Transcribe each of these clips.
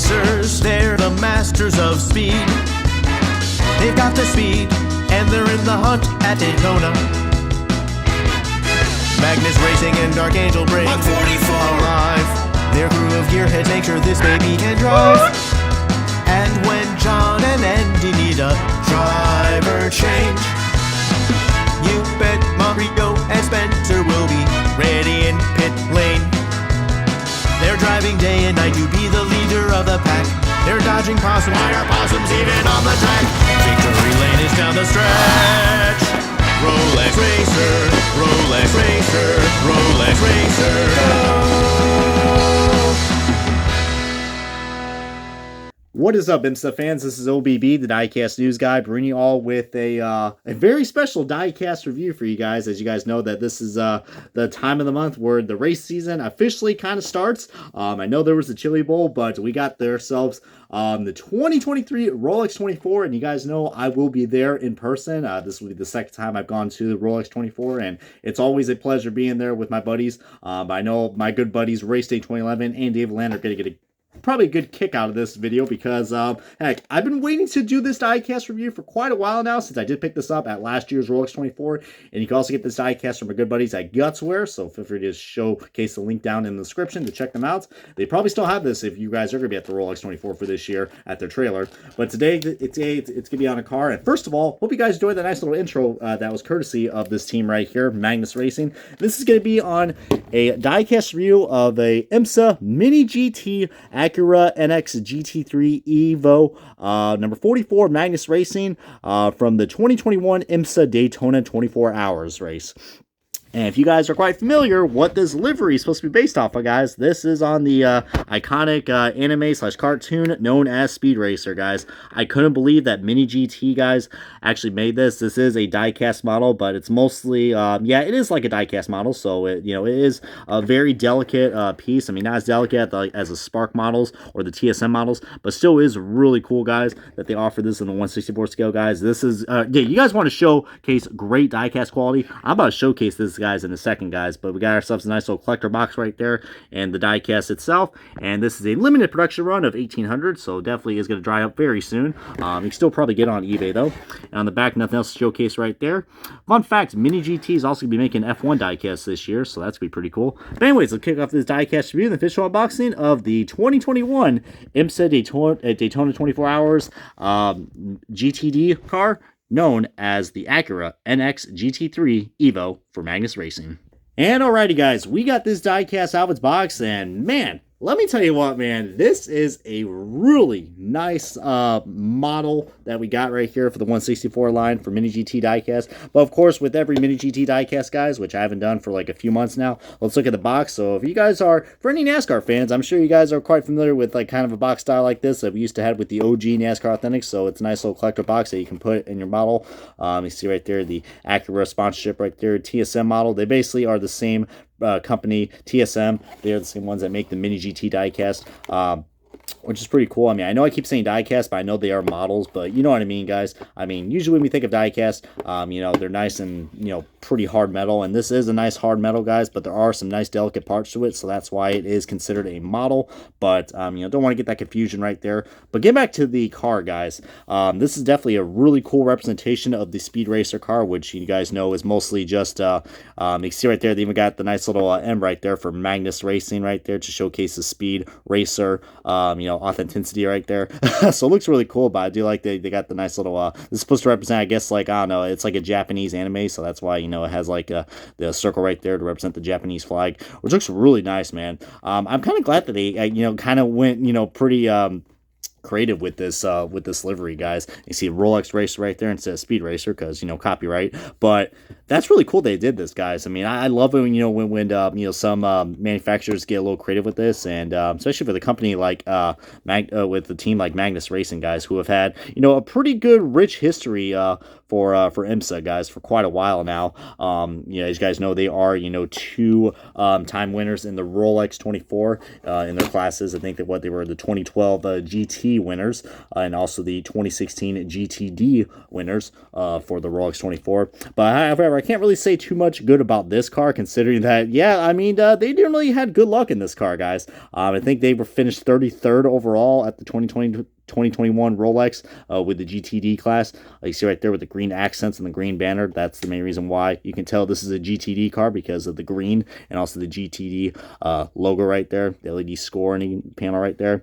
racers, they're the masters of speed. They've got the speed, and they're in the hunt at Daytona. Magnus Racing and Dark Angel bring Mach 44 alive. Their crew of gearheads make sure this baby can drive. And when John and Andy need a driver change, you bet Mario and Spencer will be ready in pit lane. They're driving day and night to be the leader of the pack. They're dodging possums, why are possums even on the track? Victory lane is down the stretch. Rolex Racer, Rolex Racer, Rolex Racer, go! What is up, IMSA fans? This is OBB, the Diecast News Guy, bringing you all with a very special Diecast review for you guys. As you guys know, that this is the time of the month where the race season officially kind of starts. I know there was the Chili Bowl, but we got ourselves the 2023 Rolex 24, and you guys know I will be there in person. This will be the second time I've gone to the Rolex 24, and it's always a pleasure being there with my buddies. I know my good buddies Race Day 2011 and Dave Land are going to get probably a good kick out of this video because, heck, I've been waiting to do this diecast review for quite a while now since I did pick this up at last year's Rolex 24, and you can also get this diecast from my good buddies at Gutswear, so feel free to showcase the link down in the description to check them out. They probably still have this if you guys are going to be at the Rolex 24 for this year at their trailer, but today it's going to be on a car, and first of all, hope you guys enjoyed the nice little intro that was courtesy of this team right here, Magnus Racing. This is going to be on a diecast review of a IMSA Mini GT Acura NSX GT3 Evo, number 44, Magnus Racing, from the 2021 IMSA Daytona 24 Hours race. And if you guys are quite familiar what this livery is supposed to be based off of, guys, this is on the iconic anime/cartoon known as Speed Racer, guys. I couldn't believe that Mini GT, guys, actually made this. This is a diecast model, but it's mostly, yeah, it is like a diecast model, so it, it is a very delicate piece. I mean, not as delicate as the Spark models or the TSM models, but still is really cool, guys, that they offer this in the 1/64 scale, guys. This is, yeah, you guys want to showcase great diecast quality. I'm about to showcase this, guys, in a second, guys, but we got ourselves a nice little collector box right there and the diecast itself, and this is a limited production run of 1800, so definitely is going to dry up very soon. You can still probably get it on eBay though. And on the back, nothing else to showcase right there. Fun fact, Mini GT is also going to be making F1 diecast this year, so that's going to be pretty cool. But anyways, let's kick off this diecast review, the official unboxing of the 2021 IMSA Daytona 24 Hours GTD car, known as the Acura NSX GT3 Evo for Magnus Racing. And alrighty, guys, we got this diecast out of its box, and man, let me tell you what, man, this is a really nice model that we got right here for the 164 line for Mini GT diecast. But of course, with every Mini GT diecast, guys, which I haven't done for like a few months now, let's look at the box. So if you guys are, for any NASCAR fans, I'm sure you guys are quite familiar with like kind of a box style like this that we used to have with the OG NASCAR Authentics. So it's a nice little collector box that you can put in your model. You see right there the Acura sponsorship right there, TSM model. They basically are the same company, TSM. They are the same ones that make the Mini GT diecast, which is pretty cool. I mean, I know I keep saying diecast, but I know they are models, but you know what I mean, guys. I mean, usually when we think of diecast, they're nice and, pretty hard metal, and this is a nice hard metal, guys, but there are some nice delicate parts to it, so that's why it is considered a model. But don't want to get that confusion right there. But get back to the car, guys. This is definitely a really cool representation of the Speed Racer car, which you guys know is mostly just you can see right there, they even got the nice little M right there for Magnus Racing right there to showcase the Speed Racer authenticity right there. So it looks really cool, but I do like they got the nice little this is supposed to represent, I guess, like, I don't know, it's like a Japanese anime, so that's why it has like the circle right there to represent the Japanese flag, which looks really nice, man. I'm kind of glad that they kind of went pretty creative with this livery, guys. You see Rolex Racer right there instead of Speed Racer because copyright, but that's really cool they did this, guys. I mean, I love it when some manufacturers get a little creative with this, and especially for the company like with the team like Magnus Racing, guys, who have had a pretty good rich history for IMSA, guys, for quite a while now. As you guys know, they are, 2 time winners in the Rolex 24 in their classes. I think that they were the 2012 GT winners and also the 2016 GTD winners for the Rolex 24. But however, I can't really say too much good about this car, considering that, they didn't really had good luck in this car, guys. I think they were finished 33rd overall at the 2021 Rolex with the GTD class. You see right there with the green accents and the green banner. That's the main reason why you can tell this is a GTD car, because of the green and also the GTD logo right there, the LED scoring panel right there.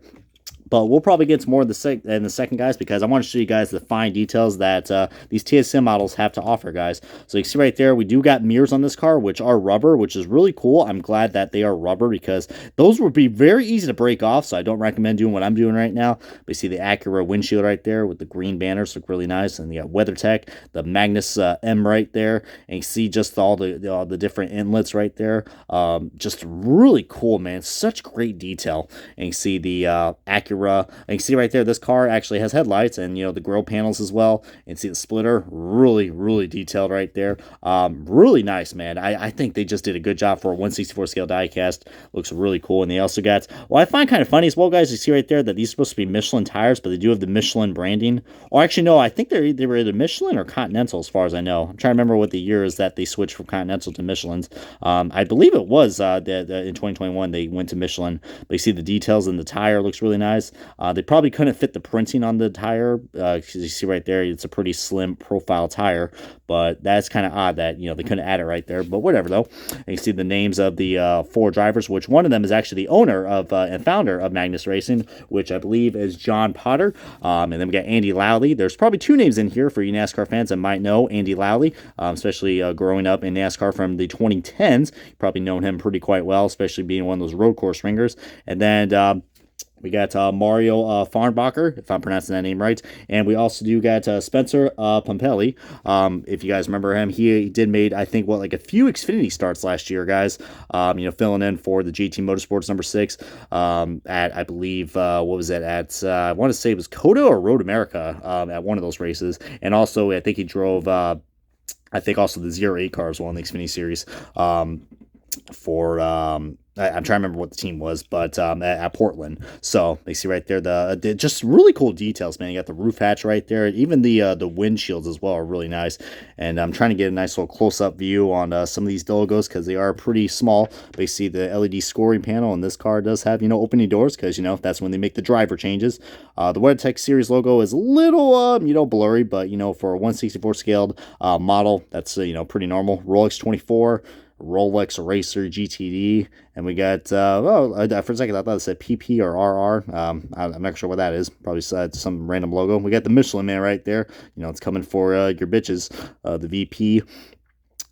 But we'll probably get more in the second, guys, because I want to show you guys the fine details that these TSM models have to offer, guys. So you can see right there, we do got mirrors on this car, which are rubber, which is really cool. I'm glad that they are rubber, because those would be very easy to break off, so I don't recommend doing what I'm doing right now. But you see the Acura windshield right there with the green banners, look really nice. And you got WeatherTech, the Magnus M right there. And you see just all the different inlets right there. Just really cool, man. Such great detail. And you see the Acura. And you can see right there, this car actually has headlights and, the grille panels as well. And see the splitter, really, really detailed right there. Really nice, man. I think they just did a good job for a 1/64 scale diecast. Looks really cool. And they also got, I find kind of funny as well, guys, you see right there that these are supposed to be Michelin tires, but they do have the Michelin branding. Or actually, no, I think they were either Michelin or Continental, as far as I know. I'm trying to remember what the year is that they switched from Continental to Michelin's. I believe it was in 2021 they went to Michelin. But you see the details in the tire, looks really nice. They probably couldn't fit the printing on the tire, because you see right there, it's a pretty slim profile tire, but that's kind of odd that, they couldn't add it right there, but whatever though. And you see the names of the 4 drivers, which one of them is actually the owner of and founder of Magnus Racing, which I believe is John Potter. And then we got Andy Lally. There's probably 2 names in here for you NASCAR fans that might know Andy Lally, especially growing up in NASCAR from the 2010s. You've probably known him pretty quite well, especially being one of those road course ringers. And then we got Mario Farnbacher, if I'm pronouncing that name right. And we also do got Spencer Pompelli. If you guys remember him, he did made, I think, a few Xfinity starts last year, guys. Filling in for the GT Motorsports number 6 at, I believe, what was it? I want to say it was COTA or Road America at one of those races. And also, I think he drove, also the 08 car as well in the Xfinity Series I'm trying to remember what the team was, but at Portland. So they see right there the just really cool details, man. You got the roof hatch right there. Even the windshields as well are really nice. And I'm trying to get a nice little close-up view on some of these logos, because they are pretty small. But you see the LED scoring panel, and this car does have, opening doors, because, that's when they make the driver changes. The WeatherTech Series logo is a little, blurry, but, for a 1/64 scaled model, that's, pretty normal. Rolex 24, Rolex Racer GTD, and we got for a second I thought it said PP or RR. I'm not sure what that is. Probably some random logo. We got the Michelin Man right there. It's coming for your bitches. The VP.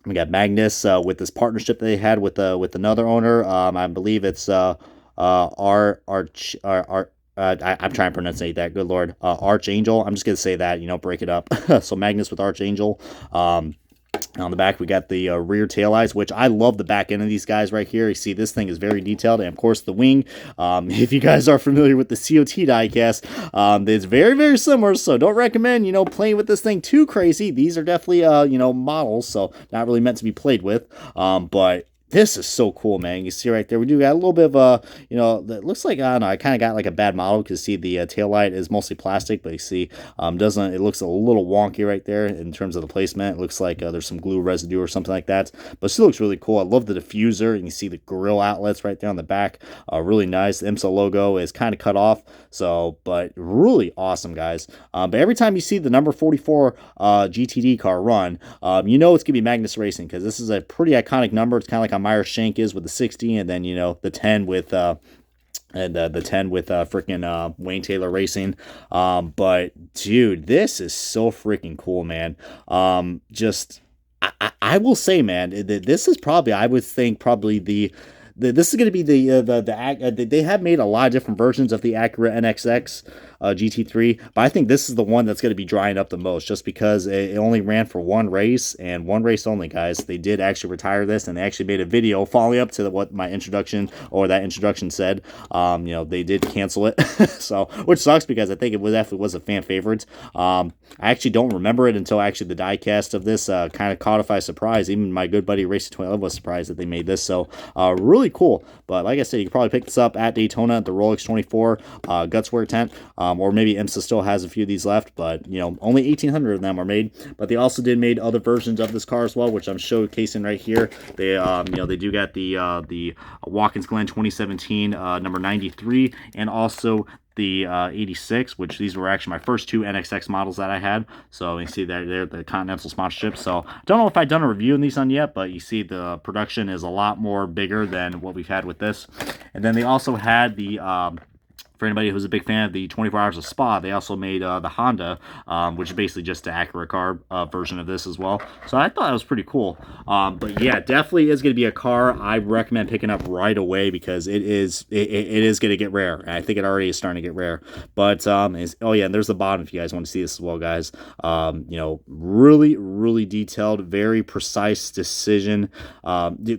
We got Magnus with this partnership they had with another owner. I believe it's I'm trying to pronounce that. Good Lord. Archangel. I'm just gonna say that. Break it up. So Magnus with Archangel. On the back, we got the rear tail lights, which I love the back end of these guys right here. You see, this thing is very detailed. And, of course, the wing. If you guys are familiar with the COT diecast, it's very, very similar. So don't recommend, playing with this thing too crazy. These are definitely, models, so not really meant to be played with. But this is so cool, man. You see right there, we do got a little bit of a, that looks like, I don't know, I kind of got like a bad model, because see the tail light is mostly plastic, but you see, it looks a little wonky right there in terms of the placement. It looks like there's some glue residue or something like that, but still looks really cool. I love the diffuser, and you see the grill outlets right there on the back. Really nice. The IMSA logo is kind of cut off, but really awesome, guys. But every time you see the number 44 GTD car run, it's going to be Magnus Racing, because this is a pretty iconic number. It's kind of like Meyer Shank is with the 60, and then the 10 with the 10 with freaking Wayne Taylor Racing. But dude, this is so freaking cool, man. I will say, man, this is probably, I would think, probably this is going to be they have made a lot of different versions of the Acura NSX. GT3, but I think this is the one that's going to be drying up the most, just because it only ran for one race, and one race only, guys. They did actually retire this, and they actually made a video following up to what my introduction, or that introduction, said. They did cancel it, so, which sucks, because I think it definitely was a fan favorite. I actually don't remember it until actually the diecast of this kind of caught by surprise. Even my good buddy Racing 2011 was surprised that they made this, so really cool. But like I said, you can probably pick this up at Daytona at the Rolex 24 Gutswear tent, or maybe IMSA still has a few of these left, but only 1,800 of them are made. But they also did made other versions of this car as well, which I'm showcasing right here. They they do got the Watkins Glen 2017 number 93, and also the 86, which these were actually my first two NSX models that I had. So you see that they're the Continental sponsorship. So I don't know if I've done a review on these on yet, but you see the production is a lot more bigger than what we've had with this. And then they also had the for anybody who's a big fan of the 24 Hours of Spa, they also made the Honda, which is basically just the Acura car version of this as well. So I thought that was pretty cool. But yeah, definitely is going to be a car I recommend picking up right away, because it is going to get rare. And I think it already is starting to get rare. But oh yeah, and there's the bottom if you guys want to see this as well, guys. Really, really detailed, very precise decision,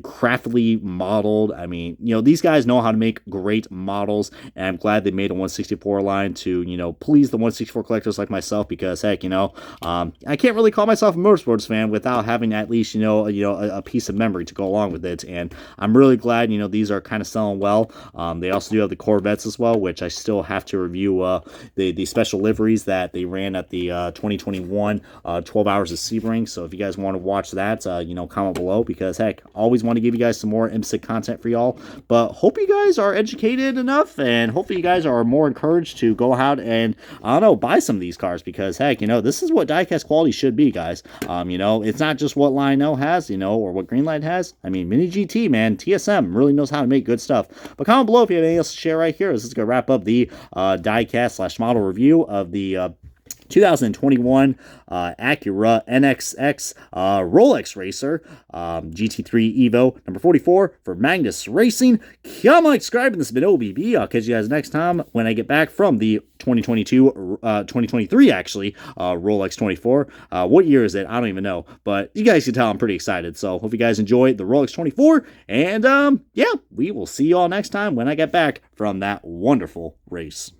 craftily modeled. I mean, these guys know how to make great models, and I'm glad they made a 164 line to please the 164 collectors like myself, because heck, I can't really call myself a motorsports fan without having at least a piece of memory to go along with it. And I'm really glad these are kind of selling well. They also do have the Corvettes as well, which I still have to review the special liveries that they ran at the 2021 12 Hours of Sebring. So if you guys want to watch that, comment below, because heck, always want to give you guys some more IMSA content for y'all. But hope you guys are educated enough, and hopefully you guys are more encouraged to go out and, I don't know, buy some of these cars, because heck, this is what diecast quality should be, guys. It's not just what Lionel has, or what Greenlight has. I mean, Mini GT, man, TSM really knows how to make good stuff. But comment below if you have anything else to share right here. This is going to wrap up the diecast / model review of the 2021 Acura NSX Rolex Racer GT3 Evo number 44 for Magnus Racing. Come on, subscribe, and this has been OBB. I'll catch you guys next time when I get back from the 2023 actually Rolex 24. What year is it? I don't even know, but you guys can tell I'm pretty excited. So hope you guys enjoy the Rolex 24, and yeah, we will see you all next time when I get back from that wonderful race.